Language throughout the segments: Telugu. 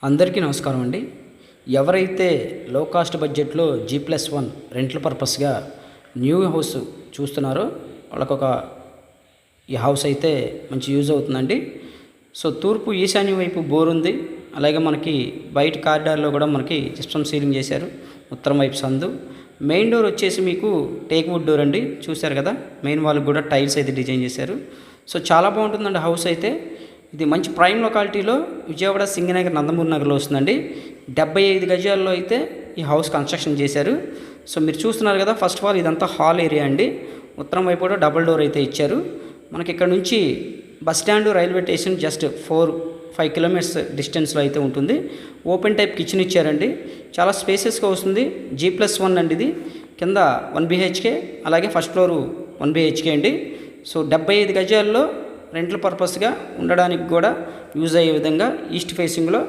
అందరికీ నమస్కారం అండి. ఎవరైతే లో కాస్ట్ బడ్జెట్లో G+1 రెంట్ల పర్పస్గా న్యూ హౌస్ చూస్తున్నారో వాళ్ళకొక ఈ హౌస్ అయితే మంచి యూజ్ అవుతుందండి. సో తూర్పు ఈశాన్యం వైపు బోర్ ఉంది. అలాగే మనకి బయట కారిడార్లో కూడా మనకి జిప్సమ్ సీలింగ్ చేశారు. ఉత్తరం వైపు సందు. మెయిన్ డోర్ వచ్చేసి మీకు టేక్ వుడ్ డోర్ అండి. చూశారు కదా, మెయిన్ వాళ్ళకి కూడా టైల్స్ అయితే డిజైన్ చేశారు. సో చాలా బాగుంటుందండి హౌస్ అయితే. ఇది మంచి ప్రైమ్ లొకాలిటీలో విజయవాడ సింగనగర్ నందమూరి నగర్లో వస్తుందండి. 75 గజాల్లో అయితే ఈ హౌస్ కన్స్ట్రక్షన్ చేశారు. సో మీరు చూస్తున్నారు కదా, ఫస్ట్ ఆఫ్ ఆల్ ఇదంతా హాల్ ఏరియా అండి. ఉత్తరం వైపు కూడా డబుల్ డోర్ అయితే ఇచ్చారు. మనకి ఇక్కడ నుంచి bus stand, railway station just 4-5 kilometres డిస్టెన్స్లో అయితే ఉంటుంది. ఓపెన్ టైప్ కిచెన్ ఇచ్చారండి. చాలా స్పేసెస్గా వస్తుంది. G+1 అండి ఇది. కింద 1 BHK, అలాగే ఫస్ట్ ఫ్లోరు 1 BHK అండి. సో 75 గజాల్లో రెంట్ల పర్పస్గా ఉండడానికి కూడా యూజ్ అయ్యే విధంగా ఈస్ట్ ఫేసింగ్లో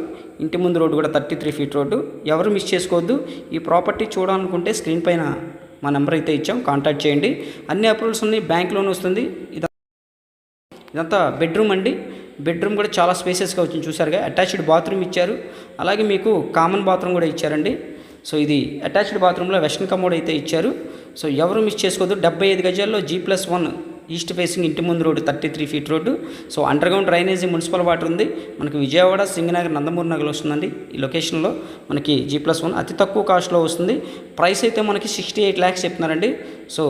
ఇంటి ముందు రోడ్డు కూడా 33 ఫీట్ రోడ్డు. ఎవరు మిస్ చేసుకోవద్దు. ఈ ప్రాపర్టీ చూడాలనుకుంటే స్క్రీన్ పైన మా నెంబర్ అయితే ఇచ్చాం, కాంటాక్ట్ చేయండి. అన్ని అప్రూవల్స్ ఉన్నాయి, బ్యాంక్ లోన్ వస్తుంది. ఇదంతా బెడ్రూమ్ అండి. బెడ్రూమ్ కూడా చాలా స్పేసెస్గా వచ్చింది. చూసారుగా, అటాచ్డ్ బాత్రూమ్ ఇచ్చారు. అలాగే మీకు కామన్ బాత్రూమ్ కూడా ఇచ్చారండి. సో ఇది అటాచ్డ్ బాత్రూంలో వెస్టర్న్ కమోడ్ అయితే ఇచ్చారు. సో ఎవరు మిస్ చేసుకోవద్దు. 75 గజాల్లో G+1 ఈస్ట్ ఫేసింగ్ ఇంటి ముందు road 33 feet road. So under ground drainage, municipal water ఉంది. మనకి విజయవాడ సింగనగర్ నందమూరి నగర్లో వస్తుందండి. ఈ లొకేషన్లో మనకి G+1 అతి తక్కువ కాస్ట్లో వస్తుంది. ప్రైస్ అయితే మనకి 68 lakhs చెప్తున్నారండి. సో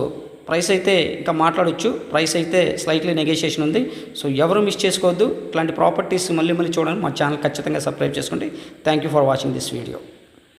ప్రైస్ అయితే ఇంకా మాట్లాడొచ్చు. ప్రైస్ అయితే స్లైట్లీ నెగోషియేషన్ ఉంది. సో ఎవరు మిస్ చేసుకోవద్దు. ఇట్లాంటి ప్రాపర్టీస్ మళ్ళీ చూడండి. మా ఛానల్ ఖచ్చితంగా సబ్స్క్రైబ్ చేసుకోండి. Thank you for watching this video.